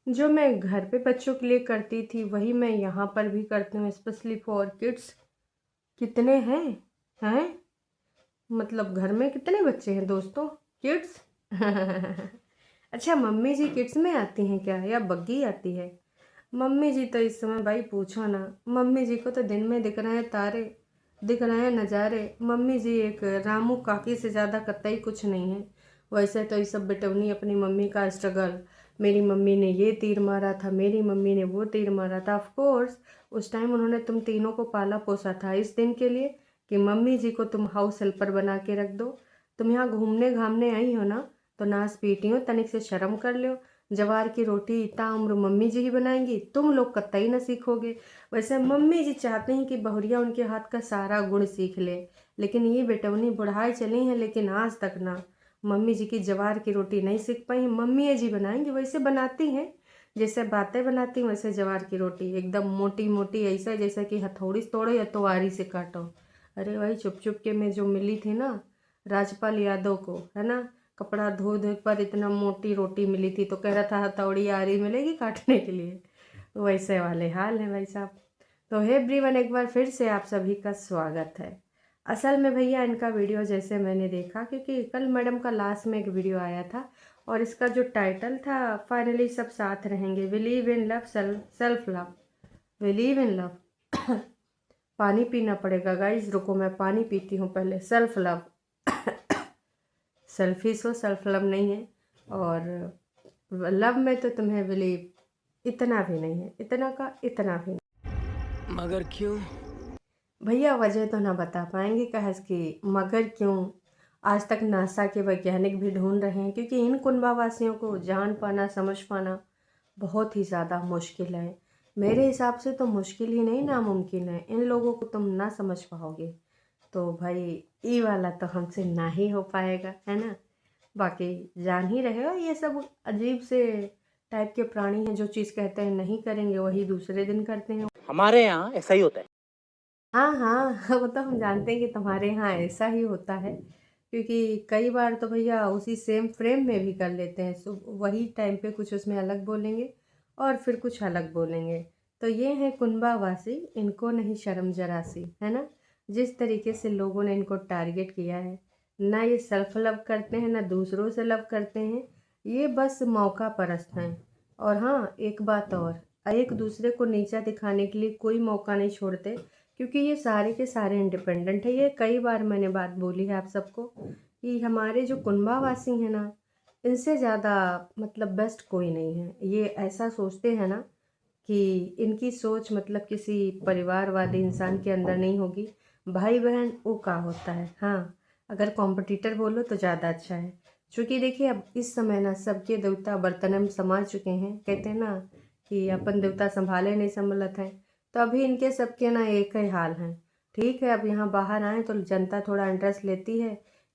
जो मैं घर पे बच्चों के लिए करती थी वही मैं यहाँ पर भी करती हूँ, स्पेशली फॉर किड्स। कितने हैं? हैं? मतलब घर में कितने बच्चे हैं दोस्तों? किड्स? अच्छा, मम्मी जी किड्स में आती हैं क्या, या बग्गी आती है? मम्मी जी तो इस समय भाई पूछो ना। मम्मी जी को तो दिन में दिख रहे हैं तारे, दिख रहे हैं नज़ारे। मम्मी जी एक रामू काकी से ज़्यादा कतई कुछ नहीं है। वैसे तो ये सब बेटवनी अपनी मम्मी का स्ट्रगल, मेरी मम्मी ने ये तीर मारा था, मेरी मम्मी ने वो तीर मारा था। ऑफ कोर्स उस टाइम उन्होंने तुम तीनों को पाला पोसा था इस दिन के लिए कि मम्मी जी को तुम हाउस हेल्पर बना के रख दो। तुम यहाँ घूमने घामने आई हो ना, तो नाच पीटी हो, तनिक से शर्म कर लो। जवार की रोटी इतना उम्र मम्मी जी ही बनाएंगी, तुम लोग कतई ना सीखोगे। वैसे मम्मी जी चाहते हैं कि बहुरिया उनके हाथ का सारा गुण सीख ले, लेकिन ये बेटवनी बुढ़ाई चली हैं, लेकिन आज तक ना मम्मी जी की जवार की रोटी नहीं सीख पाई। मम्मी जी बनाएंगी, वैसे बनाती हैं, जैसे बातें बनाती हैं वैसे जवार की रोटी एकदम मोटी मोटी, ऐसा जैसे कि हथौड़ी से तोड़ो या तोवारी से काटो। अरे भाई चुप चुप के में जो मिली थी ना राजपाल यादव को, है ना, कपड़ा धो धो पर इतना मोटी रोटी मिली थी तो कह रहा था हथौड़ी आ रही मिलेगी काटने के लिए। वैसे वाले हाल है भाई साहब। तो हे एवरीवन, एक बार फिर से आप सभी का स्वागत है। असल में भैया इनका वीडियो जैसे मैंने देखा, क्योंकि कल मैडम का लास्ट में एक वीडियो आया था और इसका जो टाइटल था फाइनली सब साथ रहेंगे, believe in love, self love, believe in love. पानी पीना पड़ेगा गाइज, रुको मैं पानी पीती हूँ पहले। सेल्फ लव, सेल्फिश हो, सेल्फ लव नहीं है। और लव में तो तुम्हें बिलीव इतना भी नहीं है, इतना का इतना भी नहीं। मगर क्यों? भैया वजह तो ना बता पाएंगे कहस कि मगर क्यों। आज तक नासा के वैज्ञानिक भी ढूंढ रहे हैं, क्योंकि इन कुंभावासियों को जान पाना समझ पाना बहुत ही ज़्यादा मुश्किल है। मेरे हिसाब से तो मुश्किल ही नहीं, नामुमकिन है। इन लोगों को तुम ना समझ पाओगे तो भाई ये वाला तो हमसे ना ही हो पाएगा, है ना। बाकी जान ही रहे हो ये सब अजीब से टाइप के प्राणी हैं, जो चीज़ कहते हैं नहीं करेंगे वही दूसरे दिन करते हैं। हमारे यहाँ ऐसा ही होता है। हाँ हाँ, वो तो हम जानते हैं कि तुम्हारे यहाँ ऐसा ही होता है, क्योंकि कई बार तो भैया उसी सेम फ्रेम में भी कर लेते हैं। वही टाइम पे कुछ उसमें अलग बोलेंगे और फिर कुछ अलग बोलेंगे। तो ये हैं कुंभावासी, इनको नहीं शर्म जरा सी, है ना। जिस तरीके से लोगों ने इनको टारगेट किया है, ना ये सेल्फ लव करते हैं ना दूसरों से लव करते हैं, ये बस मौका परस्त हैं। और हाँ, एक बात और, एक दूसरे को नीचा दिखाने के लिए कोई मौका नहीं छोड़ते, क्योंकि ये सारे के सारे इंडिपेंडेंट है। ये कई बार मैंने बात बोली है आप सबको कि हमारे जो कुंभावासी हैं ना, इनसे ज़्यादा मतलब बेस्ट कोई नहीं है। ये ऐसा सोचते हैं ना कि इनकी सोच मतलब किसी परिवारवादी इंसान के अंदर नहीं होगी। भाई बहन वो का होता है, हाँ, अगर कॉम्पिटिटर बोलो तो ज़्यादा अच्छा है। क्योंकि देखिए अब इस समय ना सबके देवता बर्तन में समा चुके हैं, कहते हैं ना कि अपन देवता संभाले नहीं संभलत हैं। तो अभी इनके सबके ना एक ही हाल है। ठीक है, अब यहाँ बाहर आए तो जनता थोड़ा इंटरेस्ट लेती है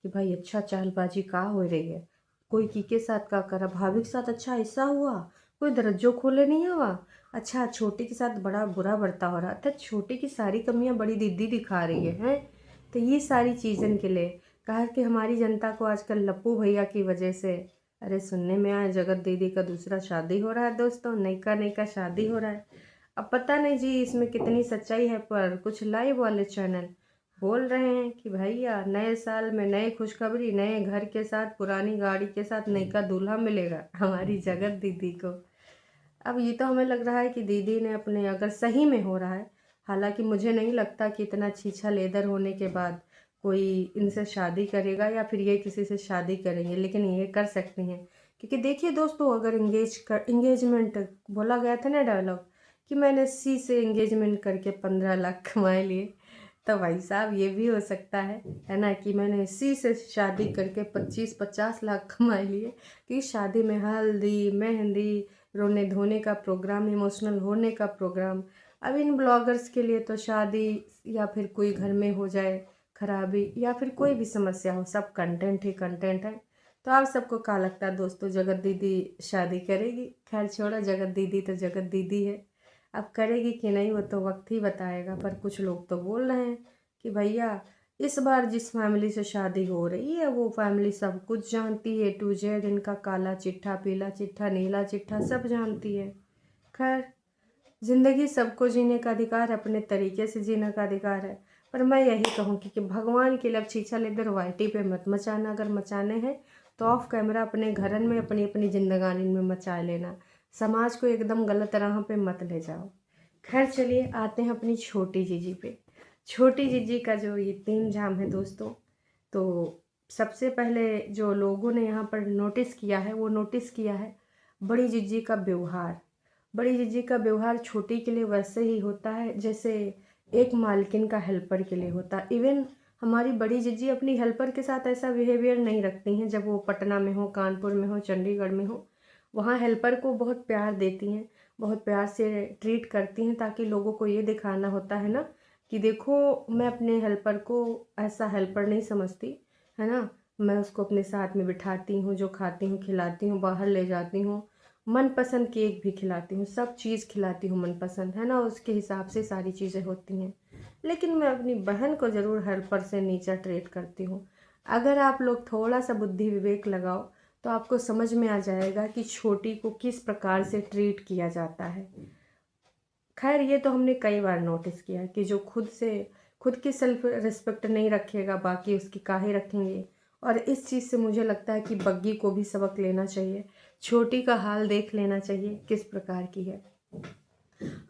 कि भाई अच्छा चालबाजी का हो रही है, कोई की के साथ का करा, भाभी के साथ अच्छा ऐसा हुआ, कोई दरज्जो खोले नहीं हुआ, अच्छा छोटी के साथ बड़ा बुरा बर्ताव हो रहा था, छोटी की सारी कमियां बड़ी दीदी दिखा रही है। तो ये सारी चीज़न के लिए कहा कि हमारी जनता को आजकल लप्पू भैया की वजह से, अरे सुनने में आया जगत दीदी का दूसरा शादी हो रहा है दोस्तों, नयका नयका शादी हो रहा है। अब पता नहीं जी इसमें कितनी सच्चाई है, पर कुछ लाइव वाले चैनल बोल रहे हैं कि भैया नए साल में नए खुशखबरी, नए घर के साथ पुरानी गाड़ी के साथ नयका दूल्हा मिलेगा हमारी जगत दीदी को। अब ये तो हमें लग रहा है कि दीदी ने अपने, अगर सही में हो रहा है, हालांकि मुझे नहीं लगता कि इतना छीछा लेदर होने के बाद कोई इनसे शादी करेगा या फिर ये किसी से शादी करेंगे, लेकिन ये कर सकती हैं। क्योंकि देखिए दोस्तों, अगर इंगेजमेंट बोला गया था ना डायलॉग कि मैंने सी से एंगेजमेंट करके 15 लाख कमाए लिए, तो भाई साहब ये भी हो सकता है ना, कि मैंने सी से शादी करके 25-50 लाख कमा लिए। कि शादी में हल्दी मेहंदी, रोने धोने का प्रोग्राम, इमोशनल होने का प्रोग्राम। अब इन ब्लॉगर्स के लिए तो शादी या फिर कोई घर में हो जाए खराबी या फिर कोई भी समस्या हो, सब कंटेंट ही कंटेंट है। तो आप सबको क्या लगता है दोस्तों, जगत दीदी शादी करेगी? खैर छोड़ो, जगत दीदी तो जगत दीदी है, अब करेगी कि नहीं वो तो वक्त ही बताएगा। पर कुछ लोग तो बोल रहे हैं कि भैया इस बार जिस फैमिली से शादी हो रही है वो फैमिली सब कुछ जानती है, टू जेड, इनका काला चिट्ठा, पीला चिट्ठा, नीला चिट्ठा सब जानती है। खैर, ज़िंदगी सबको जीने का अधिकार, अपने तरीके से जीने का अधिकार है। पर मैं यही कहूँगी कि भगवान के लिए अब छीछा इधर वाइटी पे मत मचाना। अगर मचाने हैं तो ऑफ कैमरा अपने घरन में अपनी अपनी जिंदगानी में मचा लेना। समाज को एकदम गलत राह पे मत ले जाओ। खैर चलिए आते हैं अपनी छोटी जीजी पे। छोटी जीजी का जो ये तीन जाम है दोस्तों, तो सबसे पहले जो लोगों ने यहाँ पर नोटिस किया है वो नोटिस किया है बड़ी जीजी का व्यवहार। बड़ी जीजी का व्यवहार छोटी के लिए वैसे ही होता है जैसे एक मालकिन का हेल्पर के लिए होता है। इवन हमारी बड़ी जीजी अपनी हेल्पर के साथ ऐसा बिहेवियर नहीं रखती हैं। जब वो पटना में हो, कानपुर में हो, चंडीगढ़ में हो, वहाँ हेल्पर को बहुत प्यार देती हैं, बहुत प्यार से ट्रीट करती हैं, ताकि लोगों को ये दिखाना होता है ना कि देखो मैं अपने हेल्पर को ऐसा हेल्पर नहीं समझती, है ना। मैं उसको अपने साथ में बिठाती हूँ, जो खाती हूँ खिलाती हूँ, बाहर ले जाती हूँ, मनपसंद केक भी खिलाती हूँ, सब चीज़ खिलाती हूँ मनपसंद, है ना। उसके हिसाब से सारी चीज़ें होती हैं। लेकिन मैं अपनी बहन को ज़रूर हेल्पर से नीचा ट्रीट करती हूँ। अगर आप लोग थोड़ा सा बुद्धि विवेक लगाओ तो आपको समझ में आ जाएगा कि छोटी को किस प्रकार से ट्रीट किया जाता है। खैर ये तो हमने कई बार नोटिस किया कि जो खुद की सेल्फ रिस्पेक्ट नहीं रखेगा बाकी उसकी काहे रखेंगे। और इस चीज़ से मुझे लगता है कि बग्गी को भी सबक लेना चाहिए। छोटी का हाल देख लेना चाहिए किस प्रकार की है।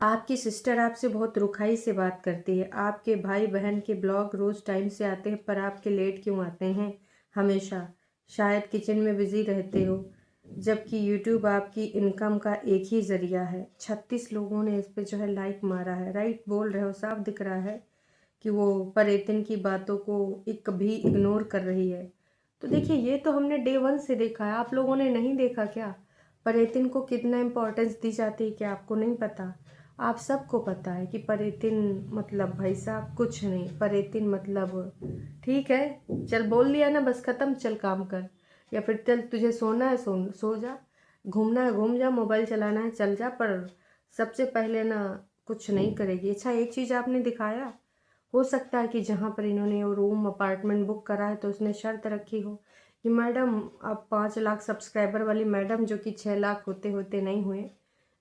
आपकी सिस्टर आपसे बहुत रुखाई से बात करती है। आपके भाई बहन के ब्लॉग रोज़ टाइम से आते हैं पर आपके लेट क्यों आते हैं हमेशा? शायद किचन में बिजी रहते हो, जबकि यूट्यूब आपकी इनकम का एक ही ज़रिया है। 36 लोगों ने इस पे जो है लाइक मारा है। राइट बोल रहे हो, साफ दिख रहा है कि वो परेतन की बातों को एक भी इग्नोर कर रही है। तो देखिए ये तो हमने डे 1 से देखा है, आप लोगों ने नहीं देखा क्या? परेतिन को कितना इम्पोर्टेंस दी जाती है क्या आपको नहीं पता? आप सबको पता है कि परेतिन मतलब भाई साहब कुछ नहीं। परेतिन मतलब ठीक है, चल बोल दिया ना, बस ख़त्म, चल काम कर। या फिर चल तुझे सोना है सो जा, घूमना है घूम जा, मोबाइल चलाना है चल जा, पर सबसे पहले ना कुछ नहीं करेगी। अच्छा एक चीज़ आपने दिखाया, हो सकता है कि जहाँ पर इन्होंने वो रूम अपार्टमेंट बुक करा है तो उसने शर्त रखी हो कि मैडम आप 5 लाख सब्सक्राइबर वाली मैडम जो कि 6 लाख होते होते नहीं हुए,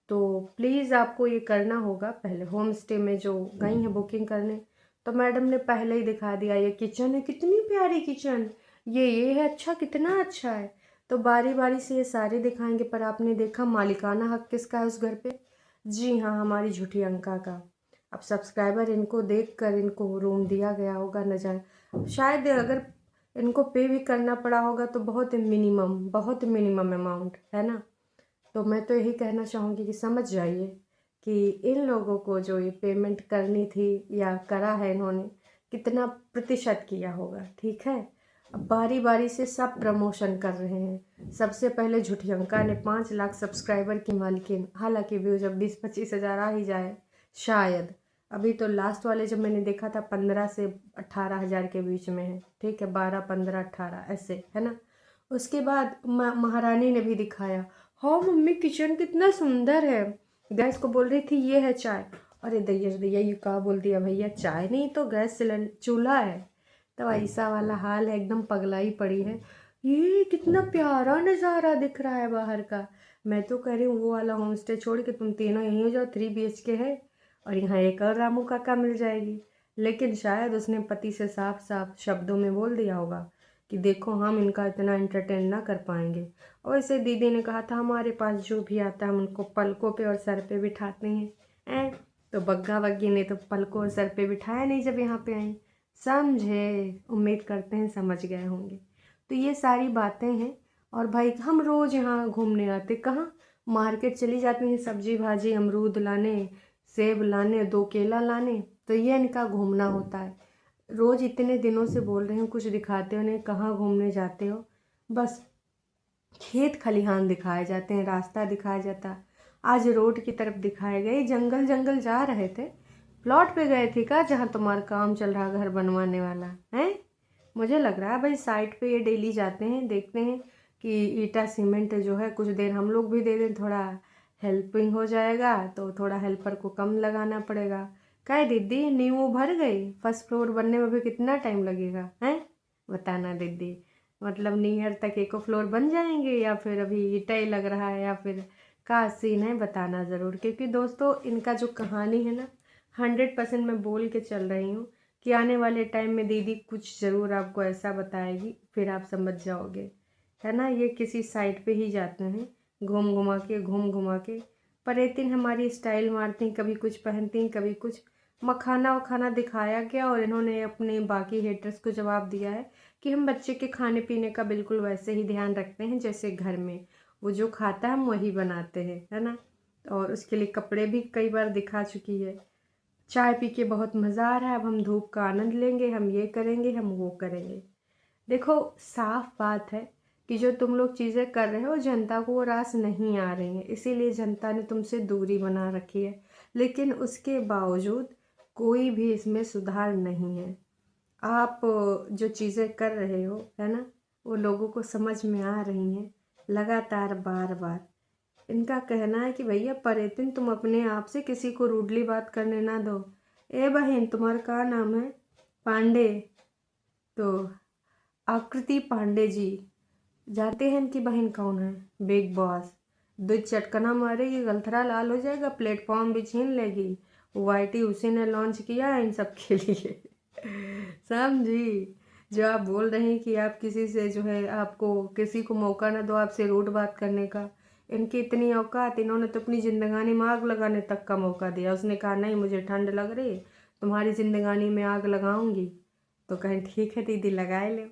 तो प्लीज़ आपको ये करना होगा। पहले होम स्टे में जो गई हैं बुकिंग करने, तो मैडम ने पहले ही दिखा दिया ये किचन है, कितनी प्यारी किचन, ये है, अच्छा कितना अच्छा है। तो बारी बारी से ये सारे दिखाएंगे, पर आपने देखा मालिकाना हक किसका है उस घर पे? जी हाँ, हमारी झूठी अंका का। अब सब्सक्राइबर इनको देखकर इनको रूम दिया गया होगा, न जाने शायद अगर इनको पे भी करना पड़ा होगा तो बहुत मिनिमम अमाउंट है ना। तो मैं तो यही कहना चाहूँगी कि समझ जाइए कि इन लोगों को जो ये पेमेंट करनी थी या करा है इन्होंने, कितना प्रतिशत किया होगा, ठीक है। अब बारी बारी से सब प्रमोशन कर रहे हैं। सबसे पहले झुठियंका ने 5 लाख सब्सक्राइबर की मालकिन, हालांकि व्यू जब 20-25 हज़ार आ ही जाए शायद। अभी तो लास्ट वाले जब मैंने देखा था 15 से 18 हज़ार के बीच में है, ठीक है, 12, 15, 18 ऐसे है ना। उसके बाद महारानी ने भी दिखाया, हाँ मम्मी किचन कितना सुंदर है। गैस को बोल रही थी ये है चाय, अरे दैया दैया ये कहा बोल दिया भैया, चाय नहीं तो गैस सिलेंडर चूल्हा है। तो ऐसा वाला हाल है, एकदम पगलाई पड़ी है। ये कितना प्यारा नज़ारा दिख रहा है बाहर का। मैं तो कह रही हूँ वो वाला होम स्टे छोड़ के तुम तीनों यहीं हो जाओ, 3 BHK है और यहाँ एक और रामू काका मिल जाएगी। लेकिन शायद उसने पति से साफ साफ शब्दों में बोल दिया होगा कि देखो हम इनका इतना एंटरटेन ना कर पाएंगे। और वैसे दीदी ने कहा था हमारे पास जो भी आता है हम उनको पलकों पे और सर पे बिठाते हैं। तो बग्गा बग्गी ने तो पलकों और सर पे बिठाया नहीं जब यहाँ पे आई। समझे, उम्मीद करते हैं समझ गए होंगे। तो ये सारी बातें हैं। और भाई हम रोज़ यहाँ घूमने आते, कहाँ मार्केट चली जाती हैं सब्जी भाजी अमरूद लाने, सेब लाने, 2 केला लाने। तो ये इनका घूमना होता है। रोज़ इतने दिनों से बोल रही हूँ कुछ दिखाते हो नहीं, कहाँ घूमने जाते हो? बस खेत खलिहान दिखाए जाते हैं, रास्ता दिखाया जाता। आज रोड की तरफ दिखाए गए, जंगल जंगल जा रहे थे, प्लॉट पे गए थे का जहाँ तुम्हारा काम चल रहा घर बनवाने वाला है। मुझे लग रहा है भाई साइट पे ये डेली जाते हैं, देखते हैं कि ईटा सीमेंट जो है कुछ देर हम लोग भी दे दें, थोड़ा हेल्पिंग हो जाएगा, तो थोड़ा हेल्पर को कम लगाना पड़ेगा। काय दीदी नींव भर गई? फर्स्ट फ्लोर बनने में भी कितना टाइम लगेगा हैं? बताना दीदी। मतलब न्यू ईयर तक एको फ्लोर बन जाएंगे या फिर अभी ईटा ही लग रहा है या फिर का सीन है? बताना ज़रूर, क्योंकि दोस्तों इनका जो कहानी है ना 100% मैं बोल के चल रही हूँ कि आने वाले टाइम में दीदी कुछ ज़रूर आपको ऐसा बताएगी, फिर आप समझ जाओगे, है ना। ये किसी साइड पे ही जाते हैं घूम घुमा के। परेतिन हमारी स्टाइल मारती हैं, कभी कुछ पहनती हैं कभी कुछ। मखाना वखाना दिखाया गया और इन्होंने अपने बाकी हेटर्स को जवाब दिया है कि हम बच्चे के खाने पीने का बिल्कुल वैसे ही ध्यान रखते हैं जैसे घर में वो जो खाता है हम वही बनाते हैं, है ना। और उसके लिए कपड़े भी कई बार दिखा चुकी है। चाय पी के बहुत मज़ा आ रहा है, अब हम धूप का आनंद लेंगे, हम ये करेंगे, हम वो करेंगे। देखो साफ बात है कि जो तुम लोग चीज़ें कर रहे हो जनता को वो रास नहीं आ रही हैं, इसीलिए जनता ने तुमसे दूरी बना रखी है। लेकिन उसके बावजूद कोई भी इसमें सुधार नहीं है। आप जो चीज़ें कर रहे हो, है ना, वो लोगों को समझ में आ रही हैं लगातार बार बार। इनका कहना है कि भैया परेतिन तुम अपने आप से किसी को रूडली बात करने ना दो। ए बहन तुम्हारा क्या नाम है? पांडे। तो आकृति पांडे जी जानते हैं इनकी बहन कौन है? Big boss. दूध चटकना मारेगी, गलथरा लाल हो जाएगा, प्लेटफॉर्म भी छीन लेगी। वाईटी उसी ने लॉन्च किया है इन सब के लिए। समझी? जो आप बोल रहे हैं कि आप किसी से जो है आपको किसी को मौका ना दो आपसे रूड बात करने का, इनकी इतनी औकात, इन्होंने तो अपनी जिंदगानी में आग लगाने तक का मौका दिया। उसने कहा नहीं मुझे ठंड लग रही, तुम्हारी जिंदगानी में आग लगाऊंगी। तो कहें ठीक है दीदी लगाए ले।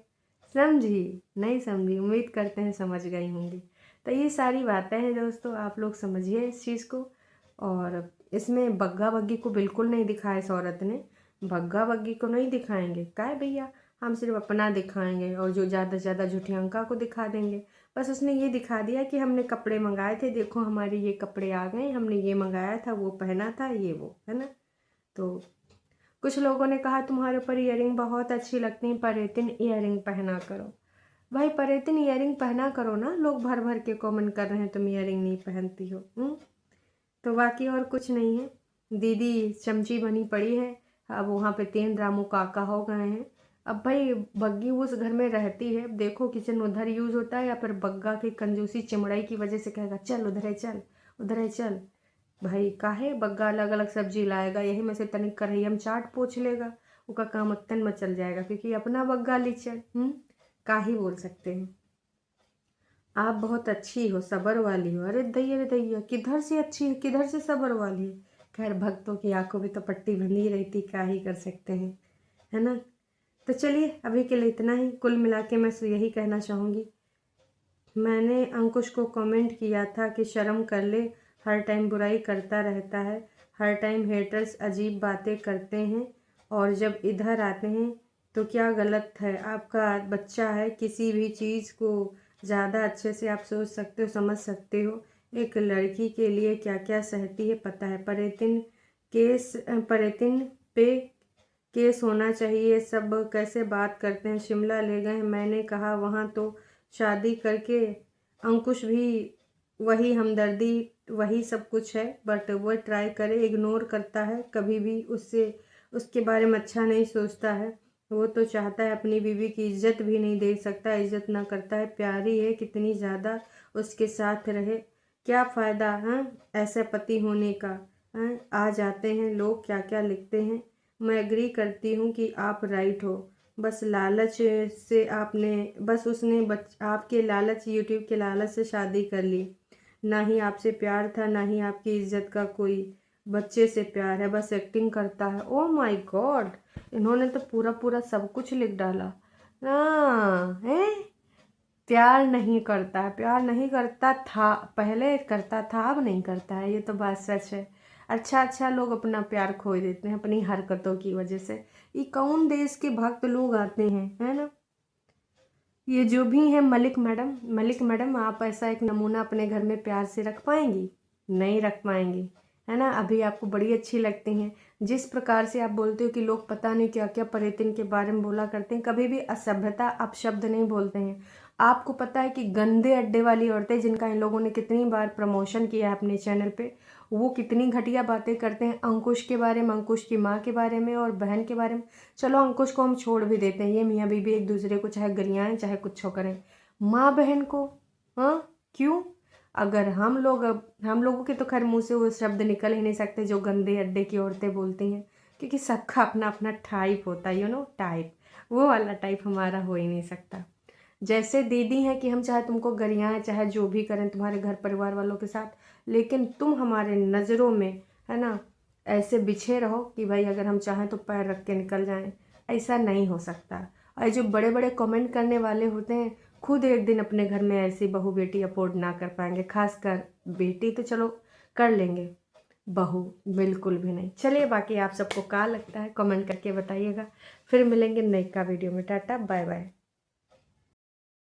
समझी? नहीं समझी? उम्मीद करते हैं समझ गई होंगी। तो ये सारी बातें हैं दोस्तों, आप लोग समझिए इस चीज़ को। और इसमें बग्गा बग्गी को बिल्कुल नहीं दिखाया इस औरत ने, बग्गा बग्गी को नहीं दिखाएंगे क्या है भैया, हम सिर्फ अपना दिखाएंगे और जो ज़्यादा से ज़्यादा झूठियांका को दिखा देंगे। बस उसने ये दिखा दिया कि हमने कपड़े मंगाए थे, देखो हमारे ये कपड़े आ गए, हमने ये मंगाया था, वो पहना था, ये वो, है ना। तो कुछ लोगों ने कहा तुम्हारे ऊपर ईयरिंग बहुत अच्छी लगती है, परेतिन ईयरिंग पहना करो। भाई परेतिन ईयरिंग पहना करो ना, लोग भर भर के कमेंट कर रहे हैं तुम ईयरिंग नहीं पहनती हो। तो बाकी और कुछ नहीं है। दीदी चमची बनी पड़ी है, अब वहाँ पे 3 रामू काका हो गए हैं। अब भाई बग्गी उस घर में रहती है, देखो किचन उधर यूज़ होता है या फिर बग्गा की कंजूसी चिमड़ाई की वजह से कहेगा चल उधर है चल, उधर है चल। भाई काहे बग्गा अलग अलग सब्जी लाएगा, यही में से तनिक कढ़ैया में चाट पोछ लेगा, उसका काम अक्तन में चल जाएगा क्योंकि अपना बग्गा लीचड़। का ही बोल सकते हैं। आप बहुत अच्छी हो, सबर वाली हो। अरे दैया किधर से अच्छी है, किधर से सबर वाली है। खैर भक्तों की आंखों में तो पट्टी बंधी रहती, क्या ही कर सकते हैं, है ना। तो चलिए अभी के लिए इतना ही। कुल मिला के मैं यही कहना चाहूँगी, मैंने अंकुश को कमेंट किया था कि शर्म कर ले, हर टाइम बुराई करता रहता है, हर टाइम हेटर्स अजीब बातें करते हैं और जब इधर आते हैं तो क्या गलत है। आपका बच्चा है, किसी भी चीज़ को ज़्यादा अच्छे से आप सोच सकते हो, समझ सकते हो। एक लड़की के लिए क्या क्या सहती है पता है। परेतिन पे केस होना चाहिए। सब कैसे बात करते हैं। शिमला ले गए, मैंने कहा वहाँ तो शादी करके अंकुश भी वही हमदर्दी वही सब कुछ है, बट वो ट्राई करे, इग्नोर करता है, कभी भी उसके बारे में अच्छा नहीं सोचता है। वो तो चाहता है अपनी बीवी की इज्जत भी नहीं दे सकता, इज्जत ना करता है। प्यारी है कितनी ज़्यादा, उसके साथ रहे क्या फ़ायदा है ऐसे पति होने का। आ जाते हैं लोग क्या क्या लिखते हैं। मैं एग्री करती हूँ कि आप राइट हो, बस लालच से आपके लालच, यूट्यूब के लालच से शादी कर ली। ना ही आपसे प्यार था, ना ही आपकी इज्जत का कोई बच्चे से प्यार है, बस एक्टिंग करता है। ओह माय गॉड, इन्होंने तो पूरा पूरा सब कुछ लिख डाला। हाँ है, प्यार नहीं करता है, प्यार नहीं करता था, पहले करता था अब नहीं करता है, ये तो बात सच है। अच्छा लोग अपना प्यार खो देते हैं अपनी हरकतों की वजह से। ये कौन देश के भक्त लोग आते हैं, है ना। ये जो भी है मलिक मैडम आप ऐसा एक नमूना अपने घर में प्यार से रख पाएंगी? नहीं रख पाएंगी, है ना। अभी आपको बड़ी अच्छी लगती हैं, जिस प्रकार से आप बोलते हो कि लोग पता नहीं क्या क्या परेतिन के बारे में बोला करते हैं। कभी भी असभ्यता अपशब्द नहीं बोलते हैं। आपको पता है कि गंदे अड्डे वाली औरतें, जिनका इन लोगों ने कितनी बार प्रमोशन किया है अपने चैनल पे, वो कितनी घटिया बातें करते हैं अंकुश के बारे में, अंकुश की माँ के बारे में और बहन के बारे में। चलो अंकुश को हम छोड़ भी देते हैं, ये मियाँ बीबी एक दूसरे को चाहे गरियाएं चाहे कुछ करें, माँ बहन को हाँ क्यों? अगर हम लोगों के तो खैर मुँह से वो शब्द निकल ही नहीं सकते जो गंदे अड्डे की औरतें बोलती हैं, क्योंकि सबका अपना अपना टाइप होता है, टाइप, वो वाला टाइप हमारा हो ही नहीं सकता। जैसे दीदी हैं कि हम चाहे तुमको गरियाएं चाहे जो भी करें तुम्हारे घर परिवार वालों के साथ, लेकिन तुम हमारे नज़रों में, है ना, ऐसे बिछे रहो कि भाई अगर हम चाहें तो पैर रख के निकल जाएं, ऐसा नहीं हो सकता। और जो बड़े बड़े कमेंट करने वाले होते हैं, खुद एक दिन अपने घर में ऐसी बहू बेटी अफोर्ड ना कर पाएंगे। खासकर बेटी तो चलो कर लेंगे, बहू बिल्कुल भी नहीं। चलिए, बाकी आप सबको क्या लगता है कमेंट करके बताइएगा। फिर मिलेंगे नई का वीडियो में। Tata bye bye.